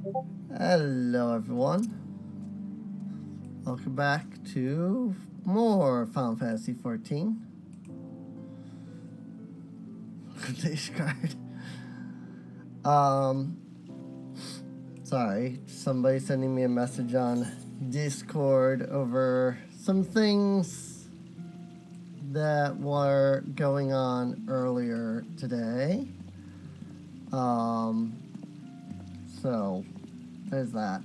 Hello everyone. Welcome back to more Final Fantasy XIV. Today's card. Sorry, somebody sending me a message on Discord over some things that were going on earlier today. So there's that.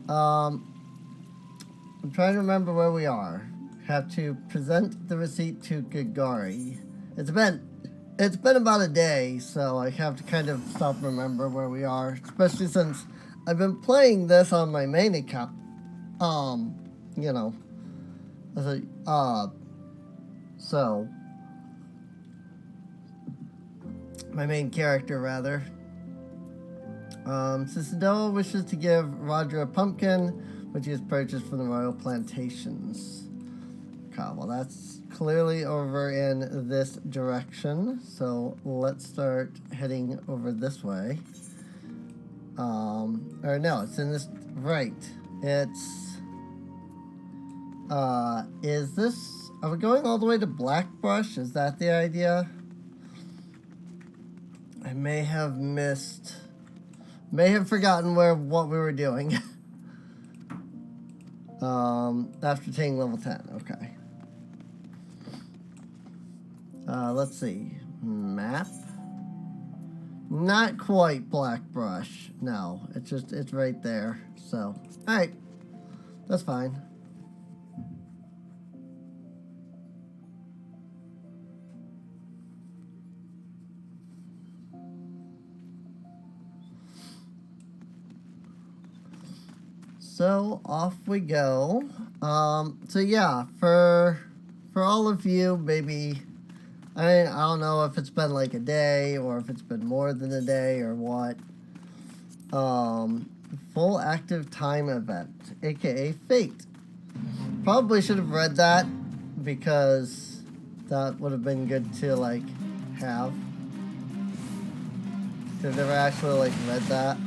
I'm trying to remember where we are. Have to present the receipt to Gagari. It's been about a day, so I have to kind of stop and remember where we are, especially since I've been playing this on my main account. You know, so my main character rather. Cicidella wishes to give Roger a pumpkin, which he has purchased from the royal plantations. Okay, well that's clearly over in this direction, so let's start heading over this way. Or no, it's in this, right, it's, are we going all the way to Blackbrush? Is that the idea? I may have forgotten what we were doing. After taking level 10, okay. Let's see. Map. Not quite Blackbrush. No, it's right there. So, alright. That's fine. So off we go. So yeah, for all of you, maybe, I don't know if it's been like a day or if it's been more than a day or what. Full active time event, aka Fate. Probably should have read that because that would have been good to like have. I've never actually like read that.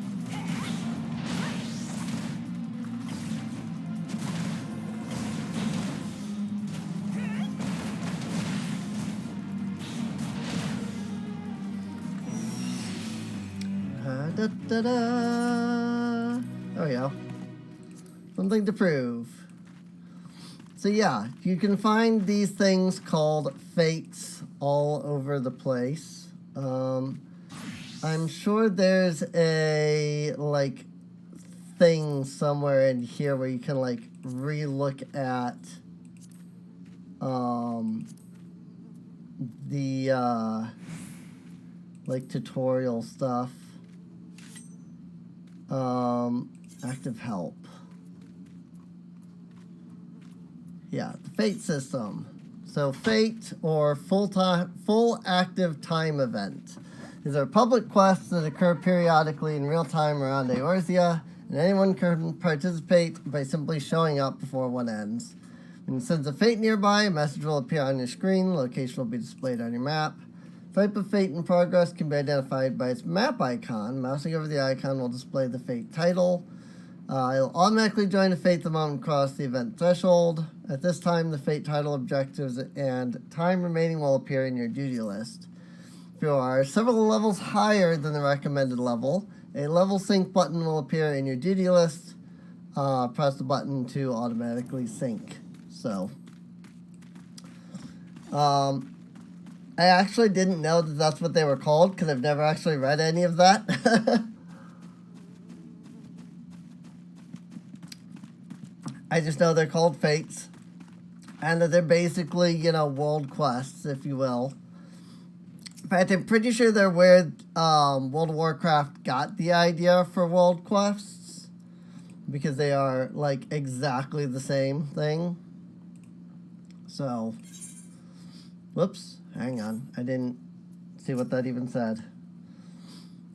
Da-da-da. There we go. Something to prove. So yeah, you can find these things called fates all over the place. I'm sure there's a like thing somewhere in here where you can like re-look at the like tutorial stuff. Active help. Yeah, the Fate system. So Fate, or full active time event. These are public quests that occur periodically in real time around Eorzea, and anyone can participate by simply showing up before one ends. When you sense a Fate nearby, a message will appear on your screen, location will be displayed on your map. Type of Fate in progress can be identified by its map icon. Mousing over the icon will display the Fate title. It'll automatically join the Fate the moment you cross the event threshold. At this time, the Fate title, objectives, and time remaining will appear in your duty list. If you are several levels higher than the recommended level, a level sync button will appear in your duty list. Press the button to automatically sync. So, I actually didn't know that that's what they were called because I've never actually read any of that. I just know they're called fates and that they're basically, you know, world quests, if you will. In fact, I'm pretty sure they're where World of Warcraft got the idea for world quests because they are, like, exactly the same thing. So, whoops. Hang on, I didn't see what that even said.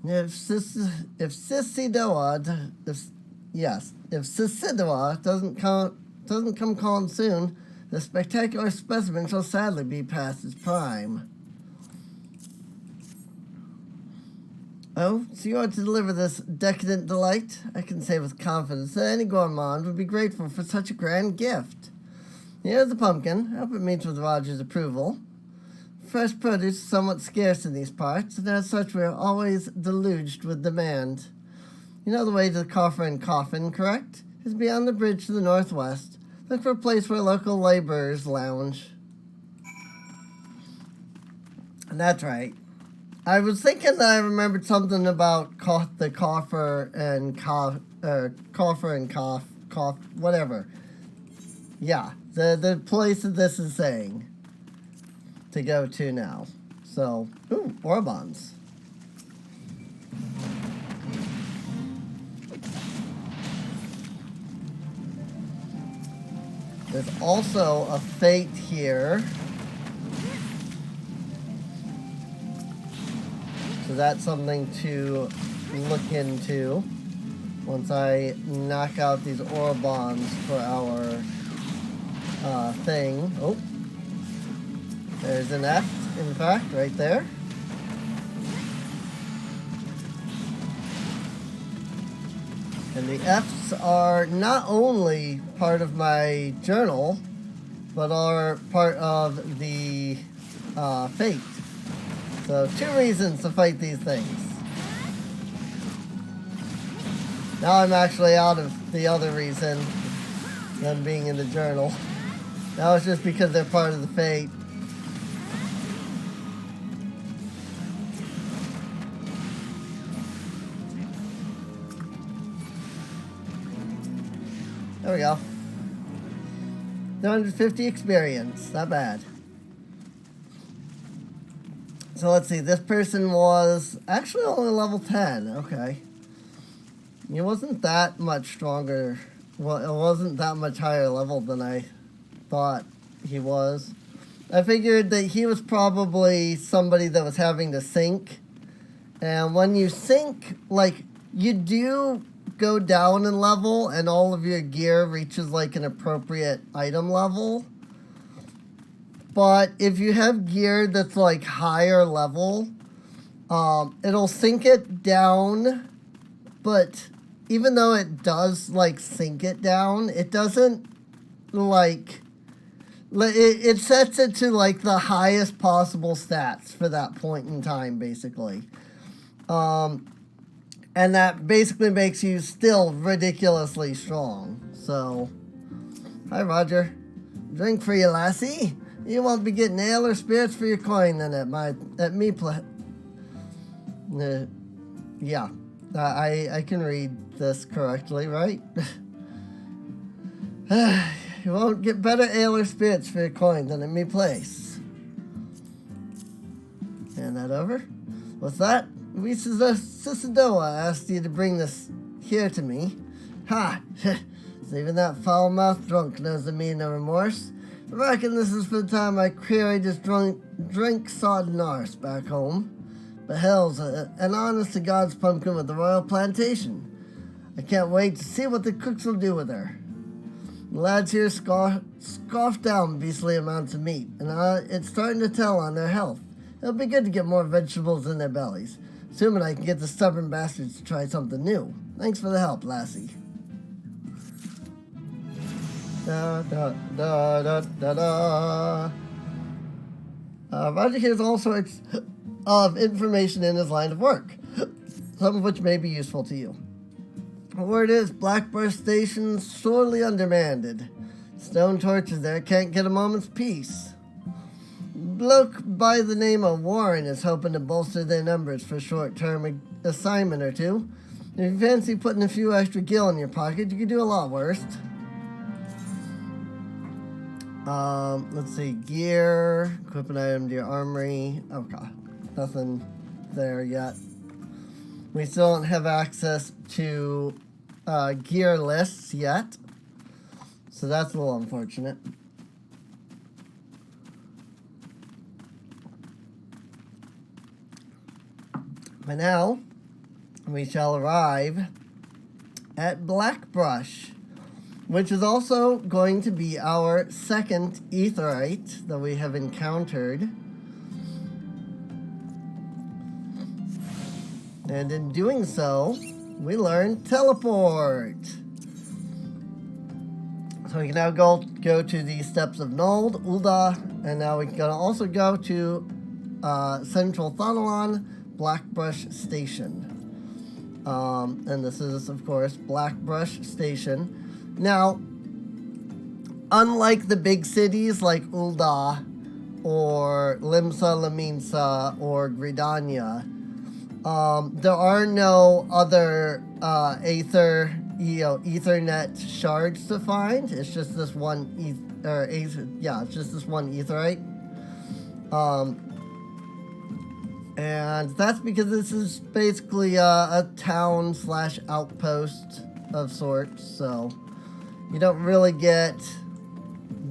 If Cicidella doesn't come calm soon, the spectacular specimen shall sadly be past its prime. Oh, so you want to deliver this decadent delight? I can say with confidence that any gourmand would be grateful for such a grand gift. Here's the pumpkin. I hope it meets with Roger's approval. Fresh produce is somewhat scarce in these parts, and as such we're always deluged with demand. You know the way to the Coffer and Coffin, correct? It's beyond the bridge to the northwest. Look for a place where local laborers lounge. And that's right. I was thinking that I remembered something about the Coffer and whatever. Yeah, the place that this is saying to go to now. So, ooh, Orbons. There's also a fate here. So that's something to look into once I knock out these Orbons for our thing. Oh, there's an F, in fact, right there. And the Fs are not only part of my journal, but are part of the fate. So 2 reasons to fight these things. Now I'm actually out of the other reason, them being in the journal. Now it's just because they're part of the fate. There we go. 250 experience. Not bad. So let's see. This person was actually only level 10. Okay. He wasn't that much stronger. Well, it wasn't that much higher level than I thought he was. I figured that he was probably somebody that was having to sync. And when you sync, like, you do go down in level and all of your gear reaches like an appropriate item level. But if you have gear that's like higher level, it'll sync it down. But even though it does like sync it down, it doesn't like, it sets it to like the highest possible stats for that point in time, basically. And that basically makes you still ridiculously strong. So, hi Roger. Drink for you, lassie. You won't be getting ale or spirits for your coin then at me yeah. I can read this correctly, right? You won't get better ale or spirits for your coin than at me place. Hand that over. What's that? Sisadoa asked you to bring this here to me. Ha! So even that foul-mouthed drunk knows the meaning of remorse. I reckon this is for the time my query just drink sodden arse back home. But hell's an honest-to-God's pumpkin with the royal plantation. I can't wait to see what the cooks will do with her. The lads here scoff down beastly amounts of meat, and it's starting to tell on their health. It'll be good to get more vegetables in their bellies. Assuming I can get the stubborn bastards to try something new. Thanks for the help, lassie. Da da da da da da. Roger hears all sorts of information in his line of work, some of which may be useful to you. The word is Blackburst Station's sorely undermanned. Stone torches there can't get a moment's peace. Bloke by the name of Warren is hoping to bolster their numbers for a short-term assignment or two. If you fancy putting a few extra gil in your pocket, you could do a lot worse. Let's see, gear, equip an item to your armory. Okay, nothing there yet. We still don't have access to gear lists yet, so that's a little unfortunate. But now, we shall arrive at Blackbrush, which is also going to be our second aetheryte that we have encountered. And in doing so, we learn teleport. So we can now go to the steps of Nold, Ul'dah, and now we can also go to Central Thanalan, Blackbrush Station. And this is, of course, Blackbrush Station. Now, unlike the big cities like Ul'dah or Limsa, Laminsa, or Gridania, there are no other Ethernet shards to find. It's just this one it's just this one Aetherite. And that's because this is basically a town / outpost of sorts, so you don't really get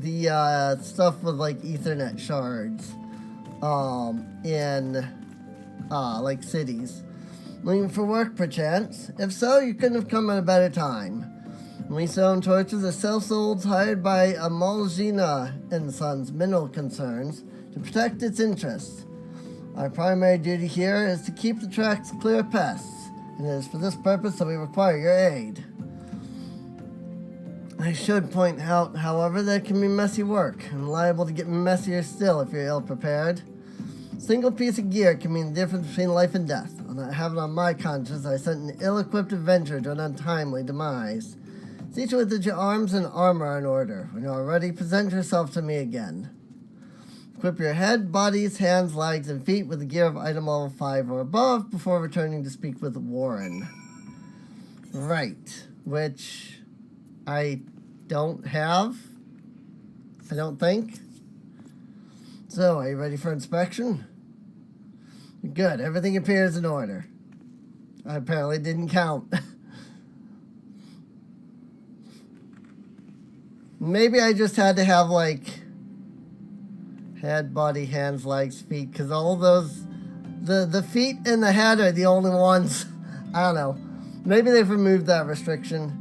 the stuff with like Ethernet shards in like cities. Looking for work, perchance? If so, you couldn't have come at a better time. We sell torches are self-solds hired by Amalgina and Sons mineral concerns to protect its interests. Our primary duty here is to keep the tracks clear of pests, and it is for this purpose that we require your aid. I should point out, however, that it can be messy work, and liable to get messier still if you're ill-prepared. A single piece of gear can mean the difference between life and death. I'll not have it on my conscience I sent an ill-equipped adventurer to an untimely demise. See to it that your arms and armor are in order. When you are ready, present yourself to me again. Equip your head, bodies, hands, legs, and feet with the gear of item level 5 or above before returning to speak with Warren. Right, which I don't have, I don't think. So, are you ready for inspection? Good, everything appears in order. I apparently didn't count. Maybe I just had to have, like, head, body, hands, legs, feet, because all those, the feet and the head are the only ones. I don't know. Maybe they've removed that restriction.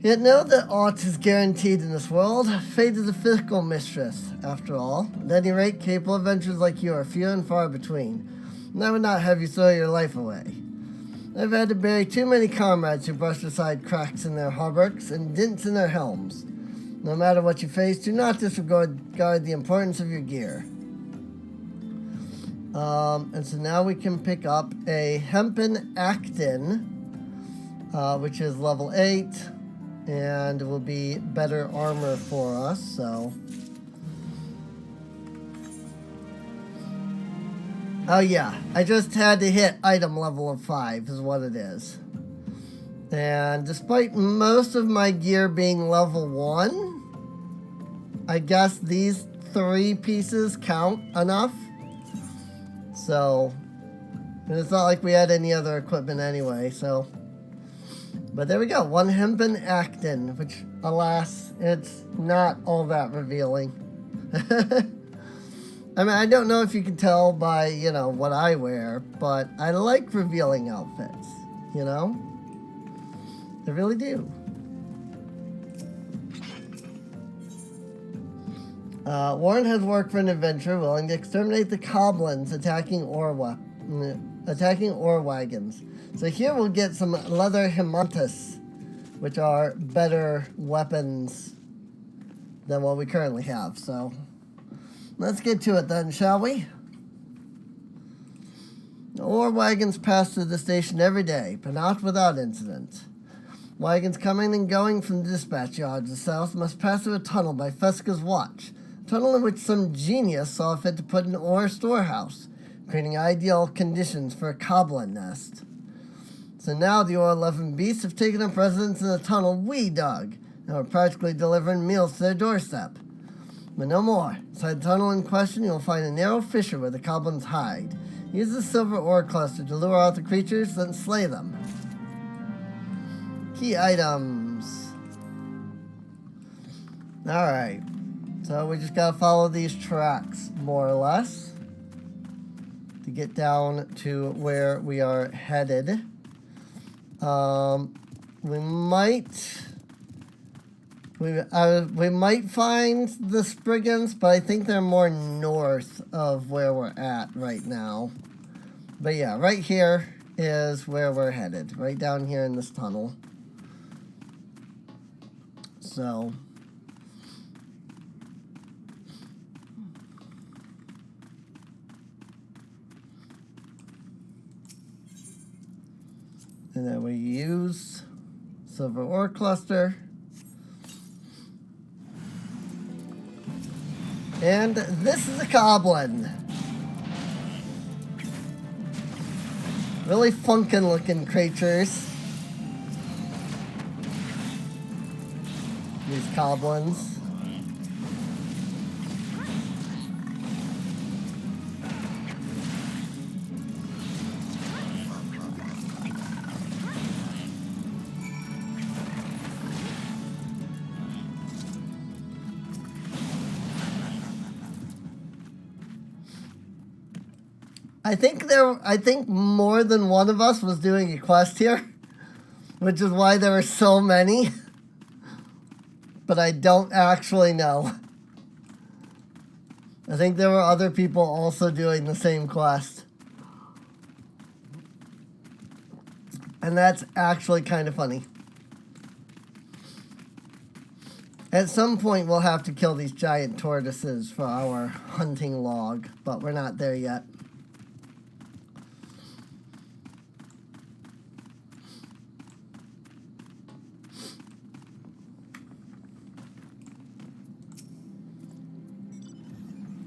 Yet know that aught is guaranteed in this world. Fate is a fickle mistress, after all. At any rate, capable adventures like you are few and far between, and I would not have you throw your life away. I've had to bury too many comrades who brushed aside cracks in their hauberks and dints in their helms. No matter what you face, do not disregard the importance of your gear. And so now we can pick up a Hempen Actin, which is level 8, and will be better armor for us, so. Oh yeah, I just had to hit item level of 5 is what it is. And despite most of my gear being level 1, I guess these 3 pieces count enough. So, and it's not like we had any other equipment anyway, so. But there we go, 1 Hempen Actin, which, alas, it's not all that revealing. I mean, I don't know if you can tell by, you know, what I wear, but I like revealing outfits, you know? I really do. Warren has worked for an adventurer willing to exterminate the goblins attacking ore wagons. So here we'll get some leather hemantas, which are better weapons than what we currently have. So let's get to it then, shall we? The ore wagons pass through the station every day, but not without incident. Wagons coming and going from the dispatch yards to the south must pass through a tunnel by Fesca's watch, a tunnel in which some genius saw fit to put an ore storehouse, creating ideal conditions for a goblin nest. So now the ore 11 beasts have taken up residence in the tunnel we dug, and are practically delivering meals to their doorstep. But no more. Inside the tunnel in question, you'll find a narrow fissure where the goblins hide. Use the silver ore cluster to lure out the creatures, then slay them. Key items. Alright. So we just gotta follow these tracks, more or less, to get down to where we are headed. We might find the Spriggans, but I think they're more north of where we're at right now. But yeah, right here is where we're headed. Right down here in this tunnel. So... and then we use silver ore cluster. And this is a goblin. Really funkin' looking creatures. These goblins. I think more than one of us was doing a quest here, which is why there were so many. But I don't actually know. I think there were other people also doing the same quest. And that's actually kind of funny. At some point we'll have to kill these giant tortoises for our hunting log, but we're not there yet.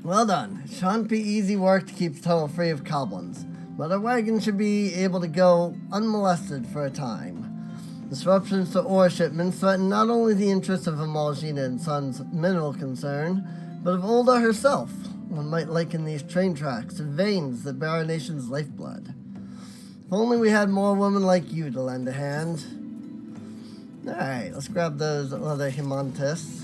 Well done. It shan't be easy work to keep the tunnel free of goblins, but our wagon should be able to go unmolested for a time. Disruptions to ore shipments threaten not only the interests of Amalgina and Son's mineral concern, but of Ul'dah herself. One might liken these train tracks to veins that bear our nation's lifeblood. If only we had more women like you to lend a hand. Alright, let's grab those other Himontis.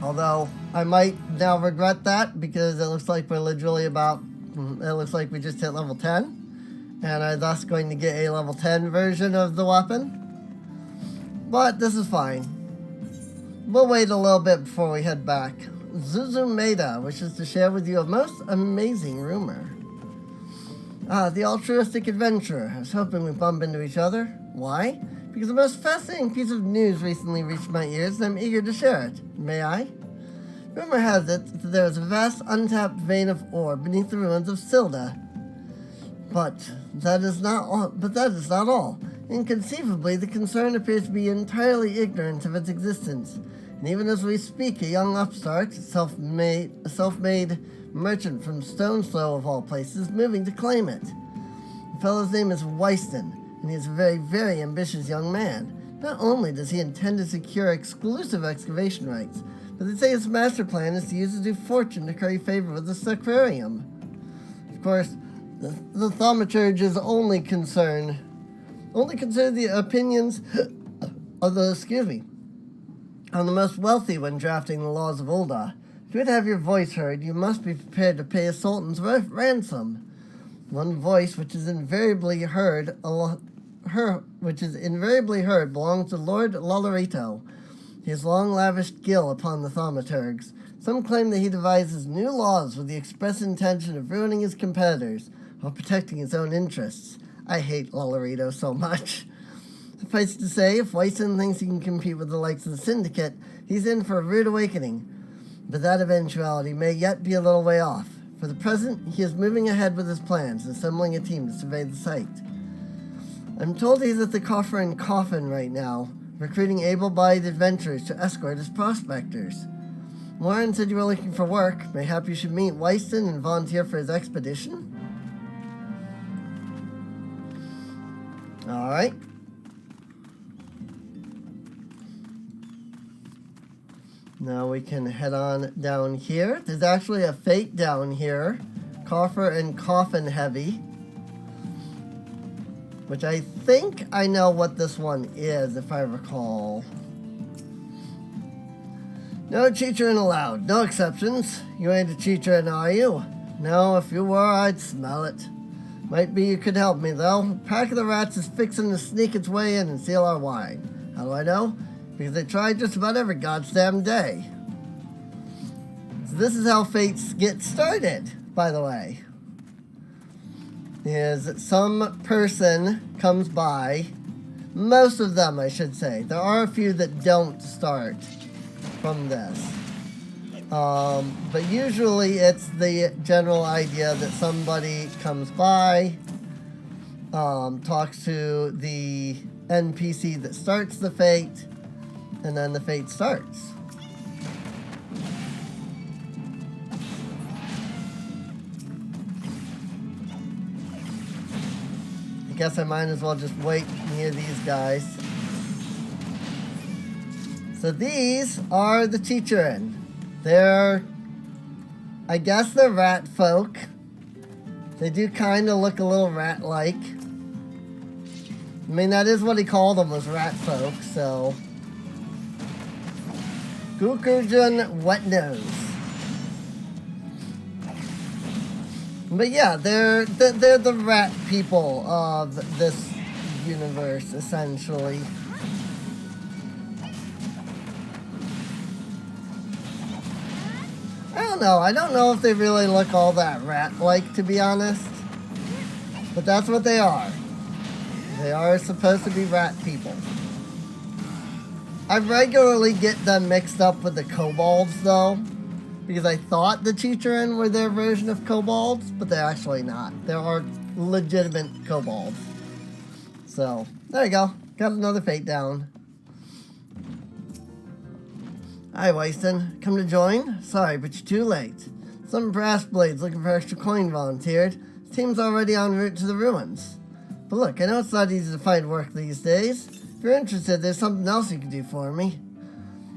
Although, I might now regret that, because it looks like we're literally it looks like we just hit level 10, and are thus going to get a level 10 version of the weapon. But this is fine. We'll wait a little bit before we head back. Zuzumeda wishes to share with you a most amazing rumor. The altruistic adventurer. I was hoping we'd bump into each other. Why? Because the most fascinating piece of news recently reached my ears, and I'm eager to share it. May I? Rumor has it that there is a vast untapped vein of ore beneath the ruins of Ul'dah. But that is not all. Inconceivably, the concern appears to be entirely ignorant of its existence. And even as we speak, a young upstart, a self-made merchant from Stone's Throw of all places, moving to claim it. The fellow's name is Weiston, and he is a very, very ambitious young man. Not only does he intend to secure exclusive excavation rights, but they say his master plan is to use his new fortune to curry favor with the Sacrarium. Of course, the thaumaturge's only consider the opinions of the most wealthy when drafting the laws of Ul'dah. If you would have your voice heard, you must be prepared to pay a sultan's ransom. One voice which is invariably heard belongs to Lord Lolarito. He has long lavished guile upon the thaumaturgs. Some claim that he devises new laws with the express intention of ruining his competitors while protecting his own interests. I hate Lolarito so much. Suffice to say, if Weisson thinks he can compete with the likes of the Syndicate, he's in for a rude awakening. But that eventuality may yet be a little way off. For the present, he is moving ahead with his plans, assembling a team to survey the site. I'm told he's at the Coffer in Coffin right now, recruiting able-bodied adventurers to escort his prospectors. Lauren said you were looking for work. Mayhap you should meet Weiston and volunteer for his expedition? Alright. Now we can head on down here. There's actually a fate down here. Coffer and Coffin heavy. Which I think I know what this one is, if I recall. No cheaterin' allowed. No exceptions. You ain't a cheaterin', are you? No, if you were, I'd smell it. Might be you could help me, though. Pack of the Rats is fixing to sneak its way in and steal our wine. How do I know? Because they try just about every goddamn day. So this is how fates get started, by the way. is some person comes by. Most of them, I should say. There are a few that don't start from this. But usually it's the general idea that somebody comes by, talks to the NPC that starts the fate, and then the fate starts. I guess I might as well just wait near these guys. So these are the teacherin. I guess they're rat folk. They do kind of look a little rat-like. I mean, that is what he called them, was rat folk, so. Gukurjun Wet Nose. But yeah, they're the rat people of this universe, essentially. I don't know if they really look all that rat-like, to be honest. But that's what they are. They are supposed to be rat people. I regularly get them mixed up with the kobolds, though, because I thought the teacherin were their version of kobolds, but they're actually not. There are legitimate kobolds. So, there you go. Got another fate down. Hi, Wyston. Come to join? Sorry, but you're too late. Some brass blades looking for extra coin volunteered. The team's already en route to the ruins. But look, I know it's not easy to find work these days. If you're interested, there's something else you can do for me.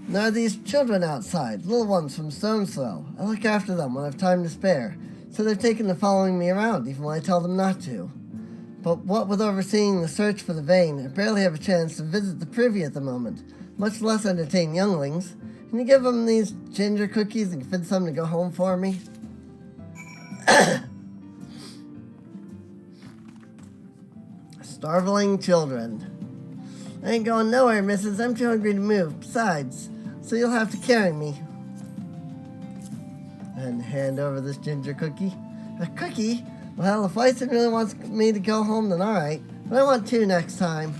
There are these children outside, little ones from Stone's Throw. I look after them when I have time to spare, so they've taken to following me around, even when I tell them not to. But what with overseeing the search for the vein, I barely have a chance to visit the privy at the moment, much less entertain younglings. Can you give them these ginger cookies and convince them to go home for me? Starveling children. I ain't going nowhere, missus. I'm too hungry to move. Besides, so you'll have to carry me. And hand over this ginger cookie. A cookie? Well, if Wyston really wants me to go home, then alright. But I want 2 next time.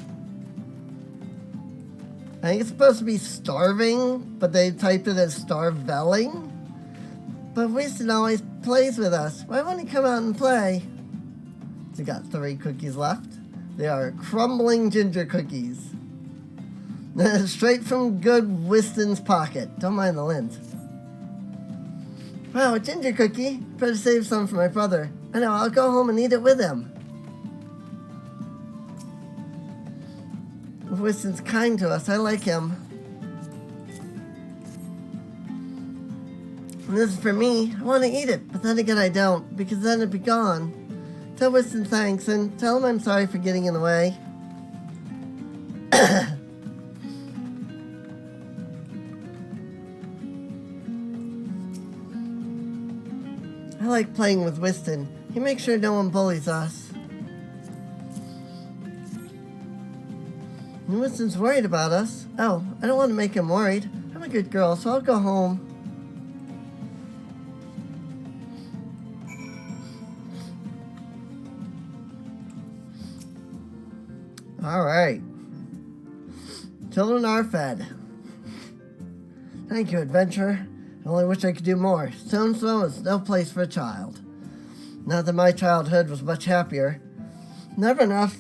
I think it's supposed to be starving, but they typed it as starveling. But Wyston always plays with us. Why won't he come out and play? We got 3 cookies left. They are crumbling ginger cookies. Straight from good Wyston's pocket. Don't mind the lint. Wow, a ginger cookie. Better save some for my brother. I know, I'll go home and eat it with him. If Wyston's kind to us, I like him. And this is for me. I want to eat it, but then again I don't, because then it'd be gone. Tell Wyston thanks, and tell him I'm sorry for getting in the way. I like playing with Wyston. He makes sure no one bullies us. And Wyston's worried about us. Oh, I don't want to make him worried. I'm a good girl, so I'll go home. Alright. Children are fed. Thank you, adventurer. I only wish I could do more. Stone's Throw is no place for a child. Not that my childhood was much happier. Never enough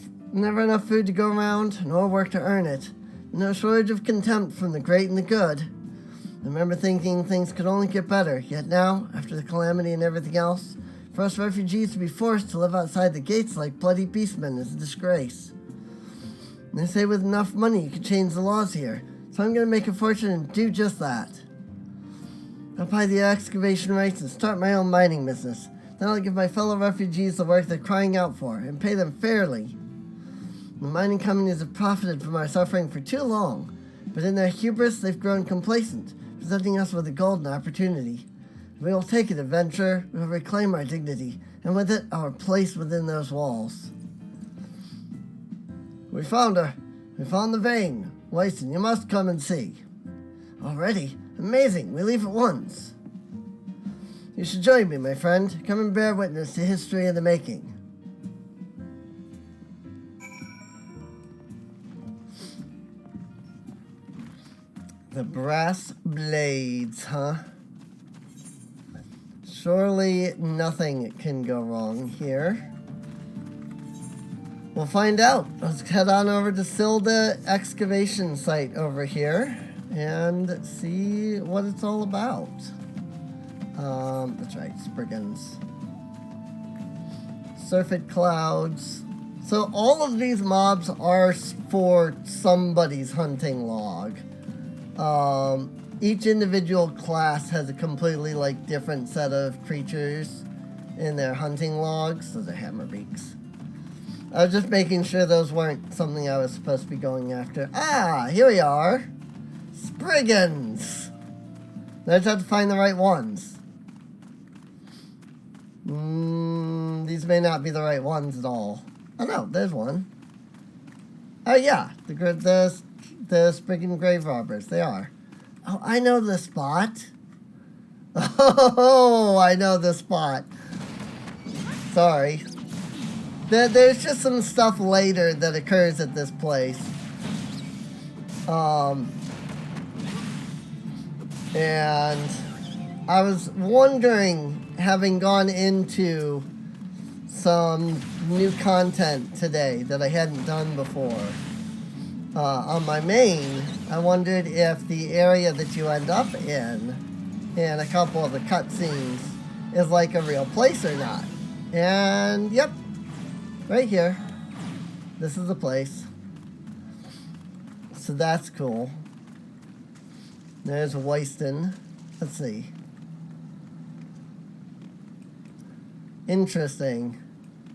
food to go around, nor work to earn it. No shortage of contempt from the great and the good. I remember thinking things could only get better, yet now, after the calamity and everything else, for us refugees to be forced to live outside the gates like bloody beastmen is a disgrace. And they say with enough money you can change the laws here, so I'm going to make a fortune and do just that. I'll buy the excavation rights and start my own mining business. Then I'll give my fellow refugees the work they're crying out for, and pay them fairly. The mining companies have profited from our suffering for too long, but in their hubris they've grown complacent, presenting us with a golden opportunity. We will take it, adventurer. We will reclaim our dignity, and with it, our place within those walls. We found her. We found the vein. Wyston, you must come and see. Already? Amazing. We leave at once. You should join me, my friend. Come and bear witness to history in the making. The brass blades, huh? Surely nothing can go wrong here. We'll find out. Let's head on over to Ul'dah excavation site over here and see what it's all about. That's right, Spriggans. Surfeit clouds. So all of these mobs are for somebody's hunting log. Each individual class has a completely different set of creatures in their hunting logs. Those are hammerbeaks. I was just making sure those weren't something I was supposed to be going after. Ah, here we are. Spriggans. I just have to find the right ones. These may not be the right ones at all. Oh no, there's one. Oh yeah, the Spriggan grave robbers. They are. Oh, I know the spot. Oh, I know the spot. Sorry. There's just some stuff later that occurs at this place. And I was wondering, having gone into some new content today that I hadn't done before, on my main, I wondered if the area that you end up in a couple of the cutscenes is like a real place or not. And yep, right here. This is the place. So that's cool. There's Weiston. Let's see. Interesting.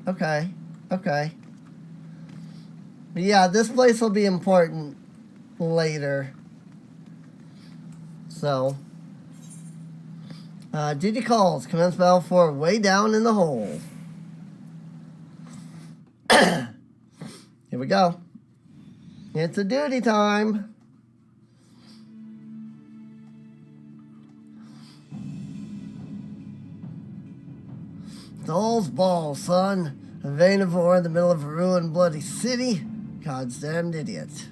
Okay. Okay. But yeah, this place will be important later. So. Duty calls. Commence battle for way down in the hole. Here we go. It's a duty time. Doll's ball, son. A Vanivore in the middle of a ruined bloody city. God's damned idiot.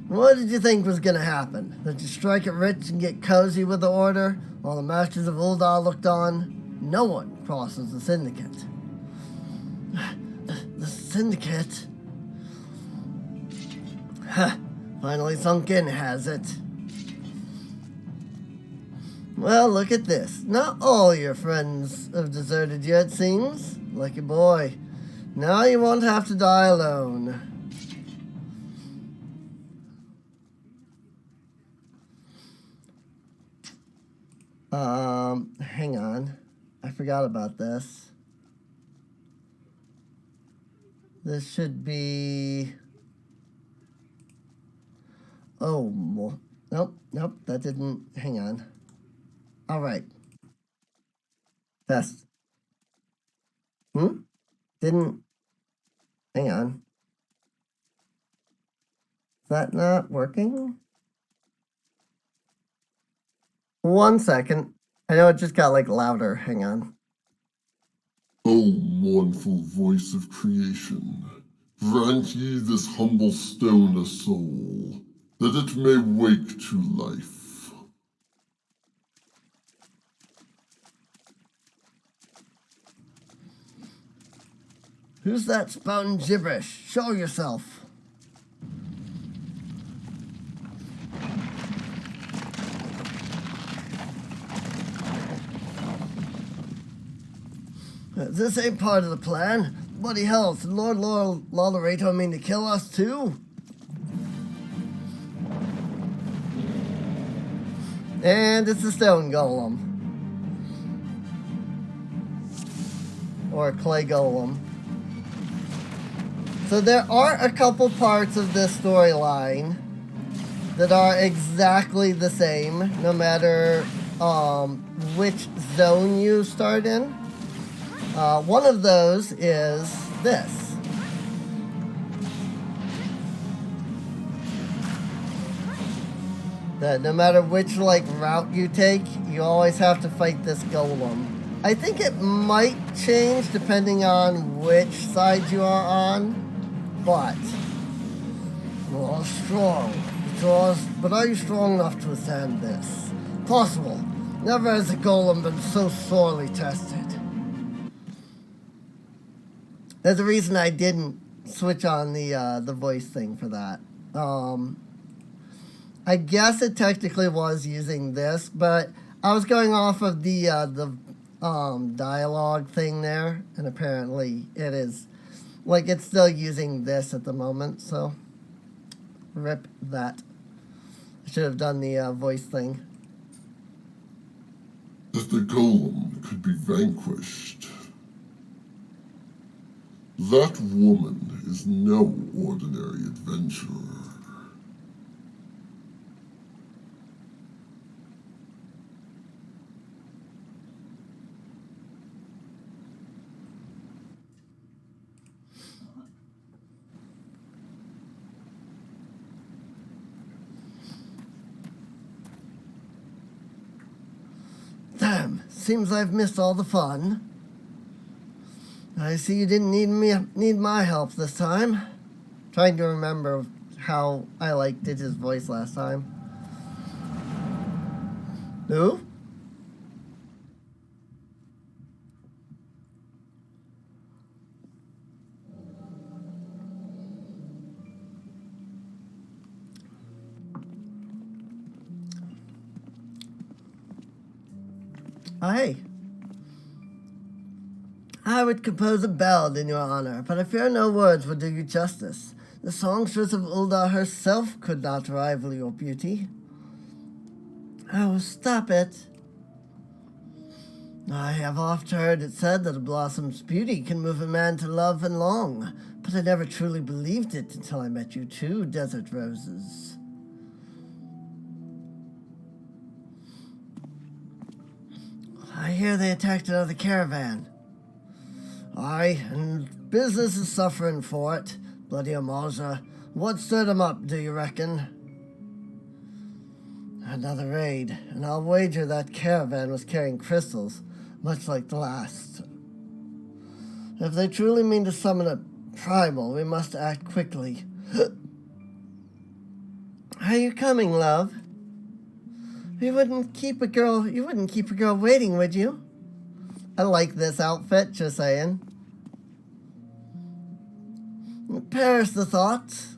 What did you think was gonna happen? That you strike it rich and get cozy with the order while the masters of Ul'dah looked on? No one crosses the syndicate. The syndicate? Huh. Finally sunk in, has it? Well, look at this. Not all your friends have deserted you, it seems. Lucky boy. Now you won't have to die alone. Hang on. I forgot about this. This should be... Oh, nope, that didn't... Hang on. All right. Test. Didn't... Hang on. Is that not working? 1 second. I know it just got louder. Hang on. O mournful voice of creation, grant ye this humble stone a soul, that it may wake to life. Who's that spouting gibberish? Show yourself. This ain't part of the plan. Bloody hell, did Lord Lolerato mean to kill us too? And it's a stone golem. Or a clay golem. So there are a couple parts of this storyline that are exactly the same, no matter which zone you start in. One of those is this. That no matter which route you take, you always have to fight this golem. I think it might change depending on which side you are on, but you're strong, Jaws, but are you strong enough to withstand this? Possible. Never has a golem been so sorely tested. There's a reason I didn't switch on the voice thing for that. I guess it technically was using this, but I was going off of the dialogue thing there, and apparently it is, like, it's still using this at the moment, so rip that. I should have done the voice thing. That the golem could be vanquished. That woman is no ordinary adventurer. Damn, seems I've missed all the fun. I see you didn't need my help this time. Trying to remember how I did his voice last time. Who? Oh, hey. I would compose a ballad in your honor, but I fear no words would do you justice. The songstress of Ul'dah herself could not rival your beauty. Oh, stop it. I have oft heard it said that a blossom's beauty can move a man to love and long, but I never truly believed it until I met you two desert roses. I hear they attacked another caravan. Aye, and business is suffering for it. Bloody Amalja. What stirred 'em up, do you reckon? Another raid, and I'll wager that caravan was carrying crystals, much like the last. If they truly mean to summon a primal, we must act quickly. Are you coming, love? You wouldn't keep a girl waiting, would you? I like this outfit, just saying. Perish the thought.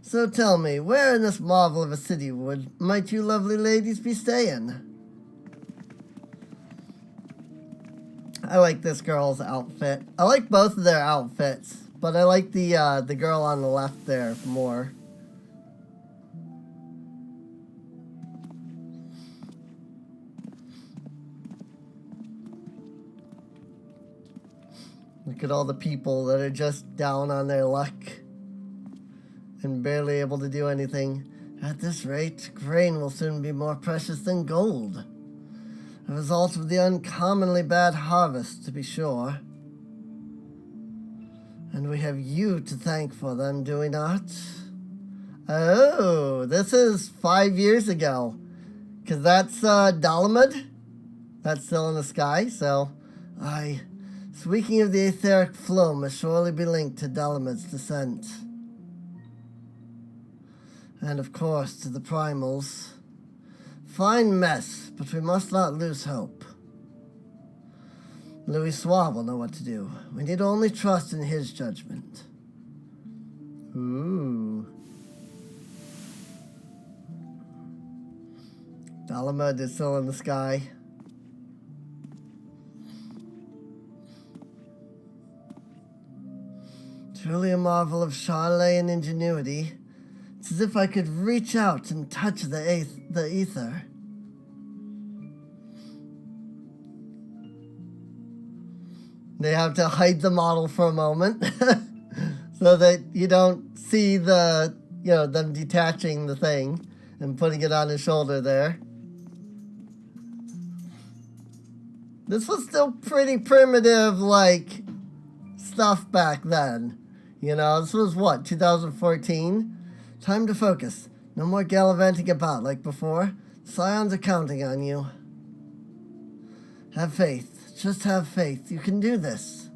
So tell me, where in this marvel of a city might you lovely ladies be staying? I like this girl's outfit. I like both of their outfits, but I like the girl on the left there more. Look at all the people that are just down on their luck and barely able to do anything. At this rate, grain will soon be more precious than gold. A result of the uncommonly bad harvest, to be sure. And we have you to thank for them, do we not? Oh, this is 5 years ago. Because that's Dalamud. That's still in the sky, so speaking of the etheric flow must surely be linked to Dalamud's descent. And of course to the primals. Fine mess, but we must not lose hope. Louis Swab will know what to do. We need only trust in his judgment. Ooh. Dalamud is still in the sky. Truly a marvel of Charlatan ingenuity. It's as if I could reach out and touch the ether. They have to hide the model for a moment so that you don't see them detaching the thing and putting it on his shoulder there. This was still pretty primitive, stuff back then. This was what, 2014? Time to focus. No more gallivanting about like before. Scions are counting on you. Have faith. Just have faith. You can do this.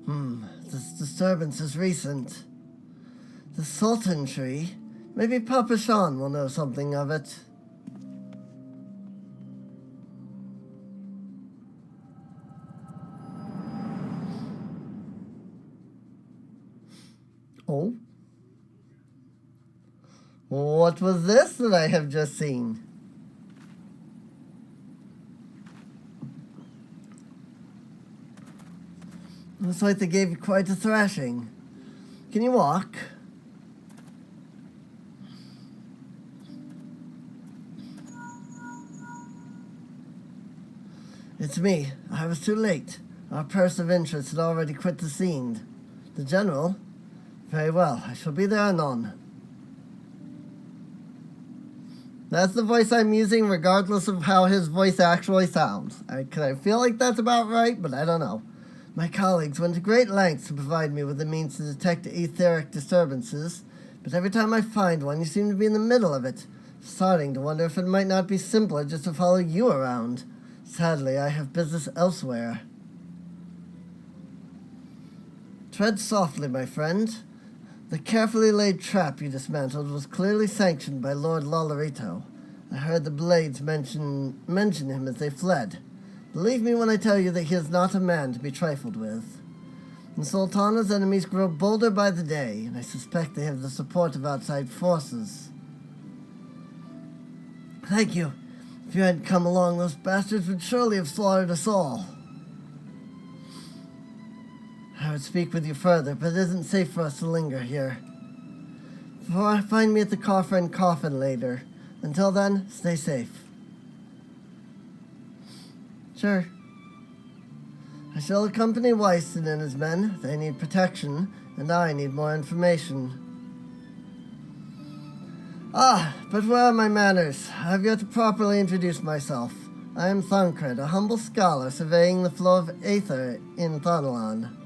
This disturbance is recent. The Sultan tree. Maybe Papa Sean will know something of it. Oh? What was this that I have just seen? Looks like they gave you quite a thrashing. Can you walk? It's me. I was too late. Our person of interest had already quit the scene. The general? Very well. I shall be there anon. That's the voice I'm using regardless of how his voice actually sounds. I feel like that's about right, but I don't know. My colleagues went to great lengths to provide me with the means to detect etheric disturbances, but every time I find one, you seem to be in the middle of it. Starting to wonder if it might not be simpler just to follow you around. Sadly, I have business elsewhere. Tread softly, my friend. The carefully laid trap you dismantled was clearly sanctioned by Lord Lolorito. I heard the Blades mention him as they fled. Believe me when I tell you that he is not a man to be trifled with. And Sultana's enemies grow bolder by the day, and I suspect they have the support of outside forces. Thank you. If you hadn't come along, those bastards would surely have slaughtered us all. I would speak with you further, but it isn't safe for us to linger here. Find me at the Coffer and Coffin later. Until then, stay safe. Sure. I shall accompany Weiston and his men. They need protection, and I need more information. But where are my manners? I have yet to properly introduce myself. I am Thancred, a humble scholar surveying the flow of aether in Thanalan.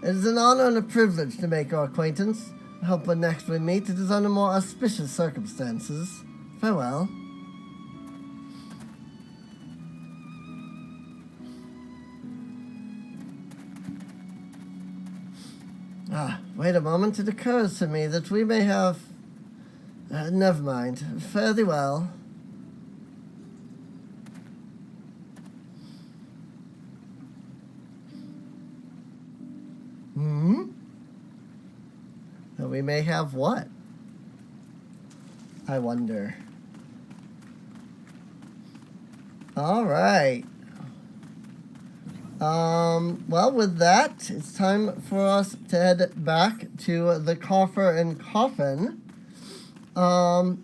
It is an honor and a privilege to make your acquaintance. I hope when next we meet, it is under more auspicious circumstances. Farewell. Wait a moment. It occurs to me that we may have... never mind. Fare thee well. We may have what? I wonder. All right. Well, with that, it's time for us to head back to the Coffer and Coffin. I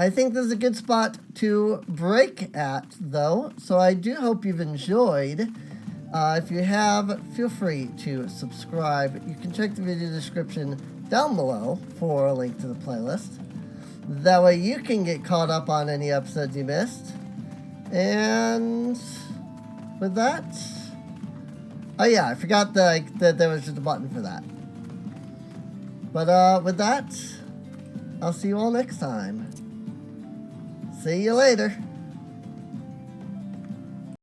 think this is a good spot to break at, though, so I do hope you've enjoyed. If you have, feel free to subscribe. You can check the video description down below for a link to the playlist. That way you can get caught up on any episodes you missed. And with that... Oh yeah, I forgot that there was just a button for that. But with that, I'll see you all next time. See you later.